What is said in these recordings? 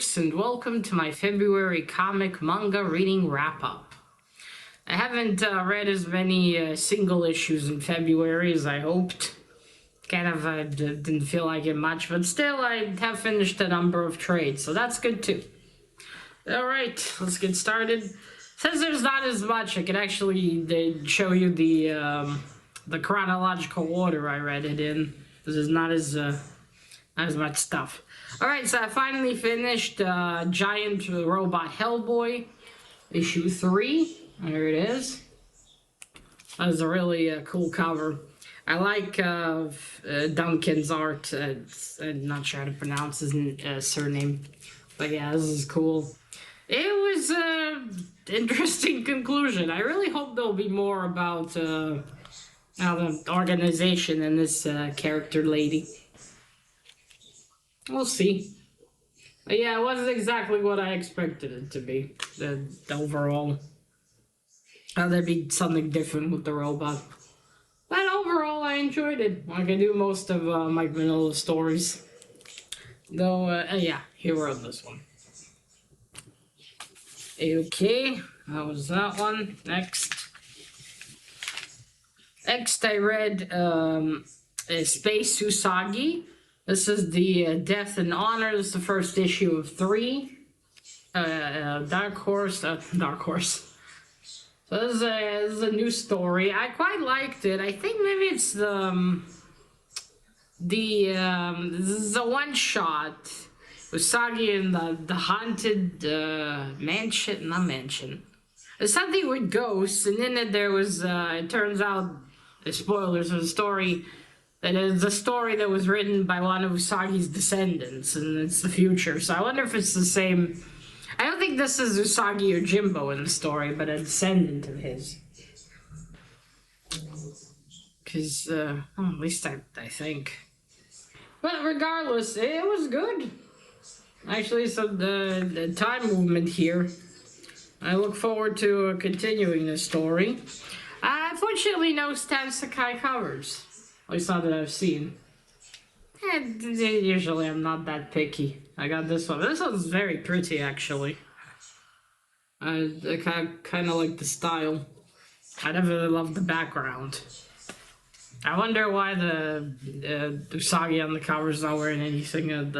folks, and welcome to my February comic manga reading wrap-up. I haven't read as many single issues in February as I hoped. Didn't feel like it much, but still I have finished a number of trades, so that's good too. Alright, let's get started. Since there's not as much, I can actually show you the chronological order I read it in. There's not as much stuff. Alright, so I finally finished Giant Robot Hellboy, issue 3. There it is. That was a really cool cover. I like Duncan's art. I'm not sure how to pronounce his surname. But yeah, this is cool. It was an interesting conclusion. I really hope there'll be more about the organization and this character lady. We'll see. But yeah, it wasn't exactly what I expected it to be. The overall. There'd be something different with the robot. But overall, I enjoyed it. Like I do most of my vanilla stories. Though, yeah, here we're on this one. Okay, that was that one. Next, I read Space Usagi. This is the Death and Honor. This is the first issue of 3. Dark Horse. So this is a new story. I quite liked it. I think maybe it's this is a one-shot. Usagi in the haunted mansion. There's something with ghosts, and in it there was, it turns out, the spoilers of the story, that is a story that was written by one of Usagi's descendants, and it's the future. So I wonder if it's the same. I don't think this is Usagi or Jimbo in the story, but a descendant of his. Because, well, at least I think. But regardless, it was good. Actually, so the time movement here. I look forward to continuing this story. Unfortunately, no Stan Sakai covers. At least not that I've seen. Usually I'm not that picky. I got this one. This one's very pretty, actually. I kind of like the style. I never really loved the background. I wonder why the Usagi on the cover is not wearing anything of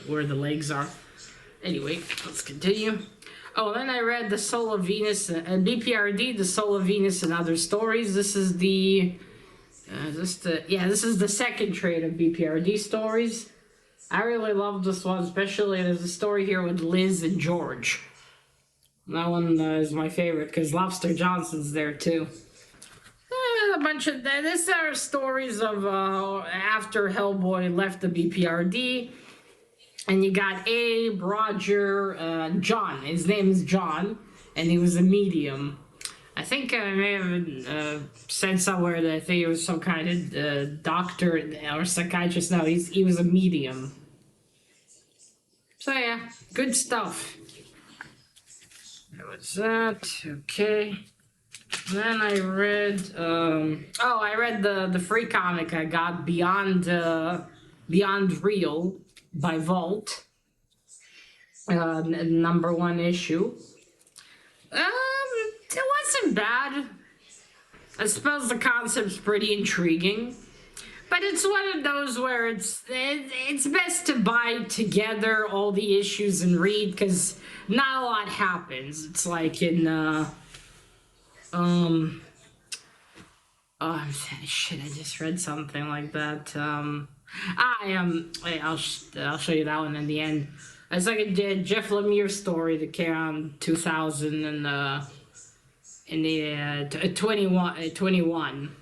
where the legs are. Anyway, let's continue. Oh, then I read the Soul of Venus, BPRD, the Soul of Venus and Other Stories. This is this is the second trade of BPRD stories. I really love this one, especially there's a story here with Liz and George. That one is my favorite because Lobster Johnson's there too. A bunch of these are stories of after Hellboy left the BPRD, and you got Abe, Roger, John. His name is John, and he was a medium. I think I may have said somewhere that I think he was some kind of doctor or psychiatrist. No, he was a medium. So yeah, good stuff. That was that. Okay. Then I read, I read the free comic I got, Beyond Real by Vault, number 1 issue. It wasn't bad. I suppose the concept's pretty intriguing, but it's one of those where it's best to buy together all the issues and read, because not a lot happens. It's like in, shit, I just read something like that. I'll show you that one in the end. It's like a Jeff Lemire story that came out in 2000 and, in the 21.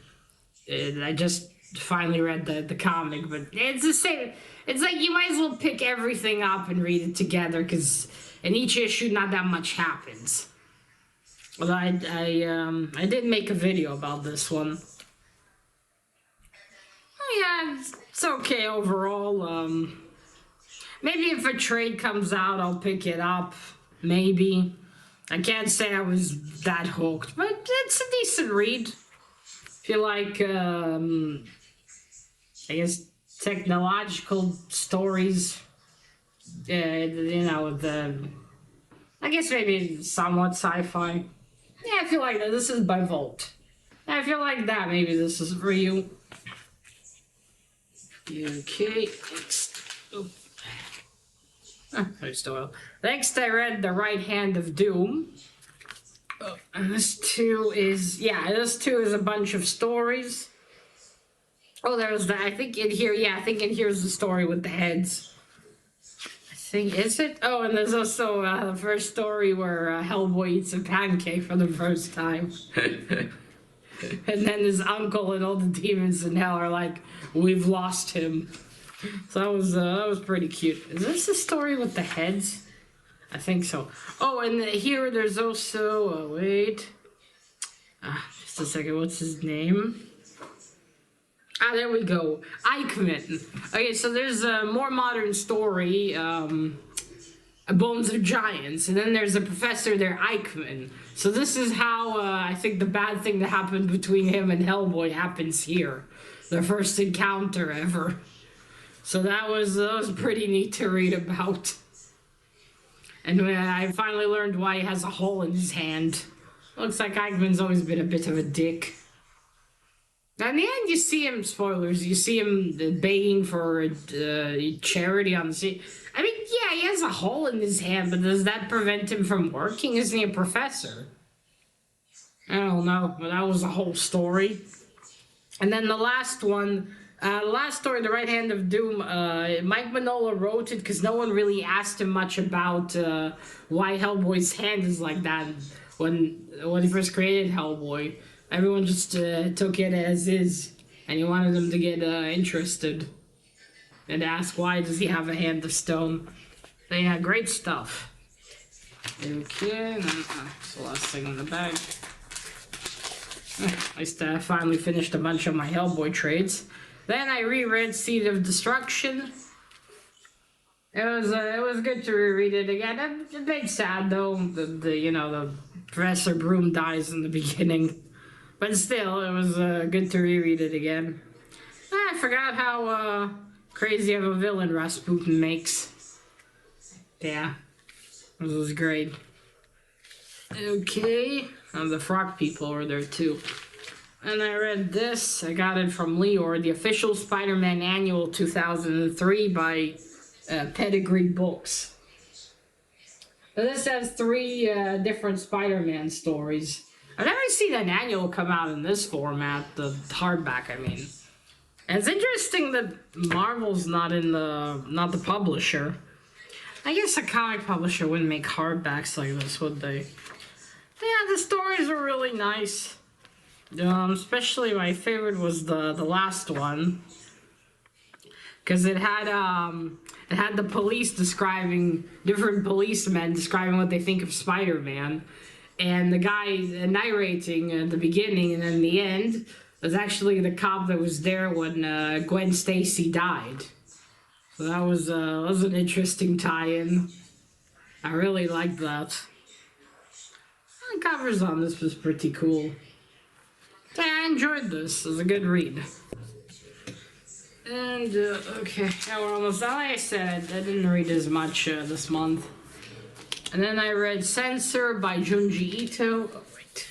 I just finally read the comic, but it's the same. It's like you might as well pick everything up and read it together, because in each issue not that much happens. Although I did make a video about this one. Oh yeah, it's okay overall. Maybe if a trade comes out, I'll pick it up. Maybe. I can't say I was that hooked, but it's a decent read. If you like, I guess, technological stories, You know, I guess maybe somewhat sci-fi. Yeah, I feel like that. This is by Volt. I feel like that. Maybe this is for you. Okay, next. Oh. Next, I read The Right Hand of Doom. Oh, and this too is a bunch of stories. Oh, there's that. I think in here, I think in here's the story with the heads. I think, is it? Oh, and there's also the first story where Hellboy eats a pancake for the first time. And then his uncle and all the demons in hell are like, we've lost him. So that was pretty cute. Is this the story with the heads? I think so. Oh, and here there's also, wait. Just a second, what's his name? There we go. Eichmann. Okay, so there's a more modern story, Bones of Giants, and then there's a professor there, Eichmann. So this is how I think the bad thing that happened between him and Hellboy happens here. Their first encounter ever. So that was pretty neat to read about. And I finally learned why he has a hole in his hand. Looks like Eichmann's always been a bit of a dick. Now, in the end, you see him, spoilers, you see him begging for charity on the sea. I mean, yeah, he has a hole in his hand, but does that prevent him from working? Isn't he a professor? I don't know, but that was the whole story. And then the last one, the last story, The Right Hand of Doom, Mike Mignola wrote it because no one really asked him much about why Hellboy's hand is like that when he first created Hellboy. Everyone just took it as is, and he wanted them to get interested and ask why does he have a hand of stone. So yeah, great stuff. Okay, that's the last thing in the bag. At least I finally finished a bunch of my Hellboy trades. Then I reread Seed of Destruction. It was good to reread it again. It made sad though. The Professor Broom dies in the beginning. But still, it was good to reread it again. I forgot how crazy of a villain Rasputin makes. Yeah, this was great. Okay, the frog people were there too. And I read this. I got it from Leor, the official Spider-Man Annual 2003 by Pedigree Books. Now, this has 3 different Spider-Man stories. I've never seen an annual come out in this format, the hardback, I mean. And it's interesting that Marvel's not the publisher. I guess a comic publisher wouldn't make hardbacks like this, would they? Yeah, the stories were really nice. Especially my favorite was the last one. Because it had the police different policemen describing what they think of Spider-Man. And the guy narrating at the beginning and then the end was actually the cop that was there when Gwen Stacy died. So that was an interesting tie-in. I really liked that. The covers on this was pretty cool. Yeah, I enjoyed this. It was a good read. And, okay, now we're almost done. Like I said, I didn't read as much this month. And then I read Censor by Junji Ito. Oh, wait.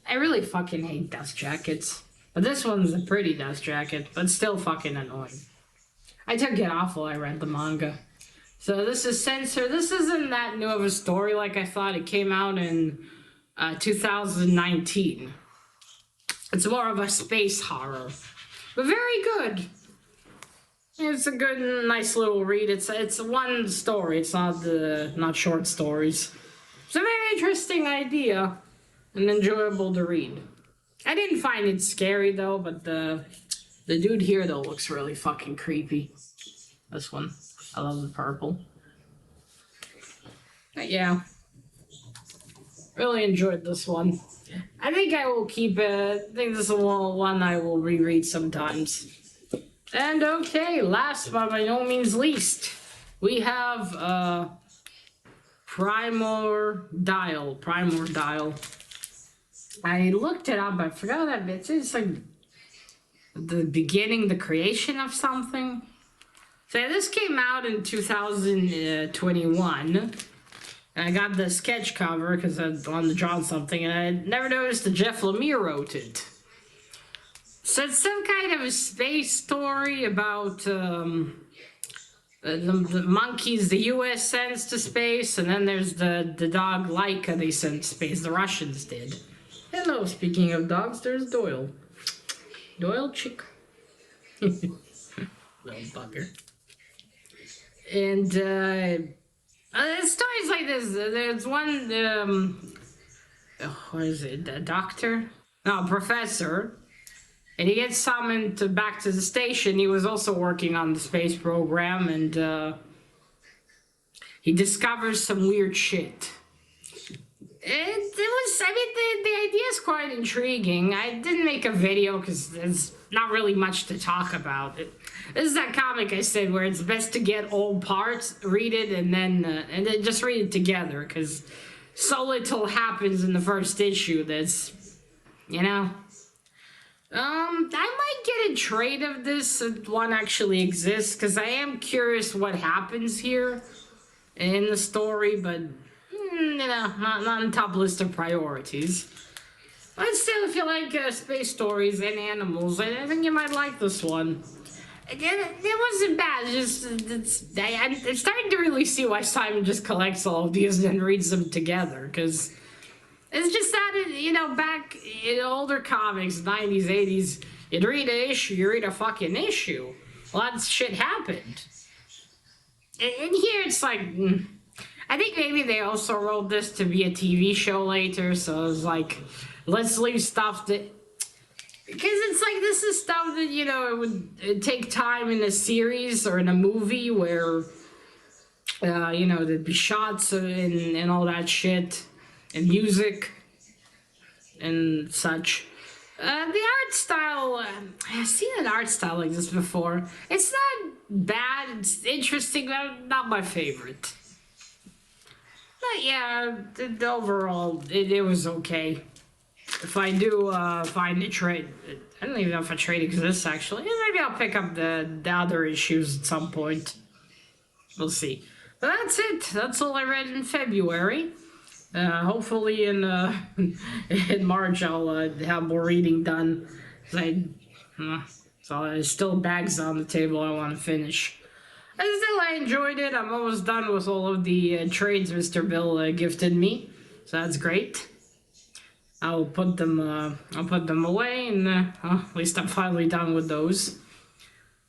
I really fucking hate dust jackets. But this one's a pretty dust jacket, but still fucking annoying. I took it off while I read the manga. So this is Censor. This isn't that new of a story like I thought. It came out in 2019. It's more of a space horror. But very good. It's a good, nice little read. It's one story. It's not short stories. It's a very interesting idea and enjoyable to read. I didn't find it scary though, but the dude here though looks really fucking creepy. This one, I love the purple. But yeah, really enjoyed this one. I think I will keep it. I think this is one I will reread sometimes. And okay, last but by no means least, we have Primordial. I looked it up, I forgot that bit. It's like the beginning, the creation of something. So this came out in 2021. And I got the sketch cover because I wanted to draw something, and I never noticed that Jeff Lemire wrote it. So it's some kind of a space story about the monkeys the U.S. sends to space, and then there's the dog Laika they sent to space. The Russians did. Hello, speaking of dogs, there's Doyle. Doyle chick. Little bugger. And stories like this. There's one, what is it, a doctor? No, a professor. And he gets summoned back to the station. He was also working on the space program, and he discovers some weird shit. The idea is quite intriguing. I didn't make a video because there's not really much to talk about. This is that comic I said where it's best to get all parts, read it, and then just read it together, because so little happens in the first issue that's, you know. I might get a trade of this if one actually exists, because I am curious what happens here in the story, but, you know, not on top list of priorities. But still, if you like space stories and animals, I think you might like this one. It wasn't bad, I'm starting to really see why Simon just collects all of these and then reads them together, because it's just that, you know, back in older comics, 90s, 80s, you'd read an issue, you read a fucking issue. Lots of shit happened. And here it's like, I think maybe they also wrote this to be a TV show later, so it was like, let's leave stuff that, because it's like, this is stuff that, you know, it'd take time in a series or in a movie where, you know, there'd be shots and all that shit, and music and such. The art style, I've seen an art style like this before. It's not bad, it's interesting, but not my favorite. But yeah, overall, it was okay. If I do find a trade, I don't even know if a trade exists actually. Maybe I'll pick up the other issues at some point. We'll see. But that's it. That's all I read in February. Hopefully in March I'll have more reading done. So there's still bags on the table I want to finish. I enjoyed it. I'm almost done with all of the trades Mr. Bill gifted me, so that's great. I'll put them away, and at least I'm finally done with those.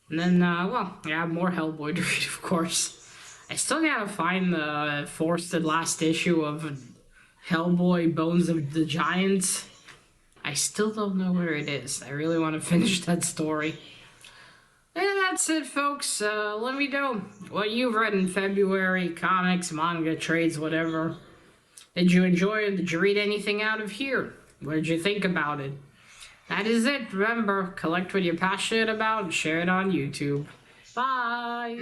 And then, well, I have more Hellboy to read, of course. I still gotta find the forested last issue of Hellboy Bones of the Giants. I still don't know where it is. I really want to finish that story. And that's it, folks. Let me know what you've read in February. Comics, manga, trades, whatever. Did you enjoy it? Did you read anything out of here? What did you think about it? That is it. Remember, collect what you're passionate about and share it on YouTube. Bye!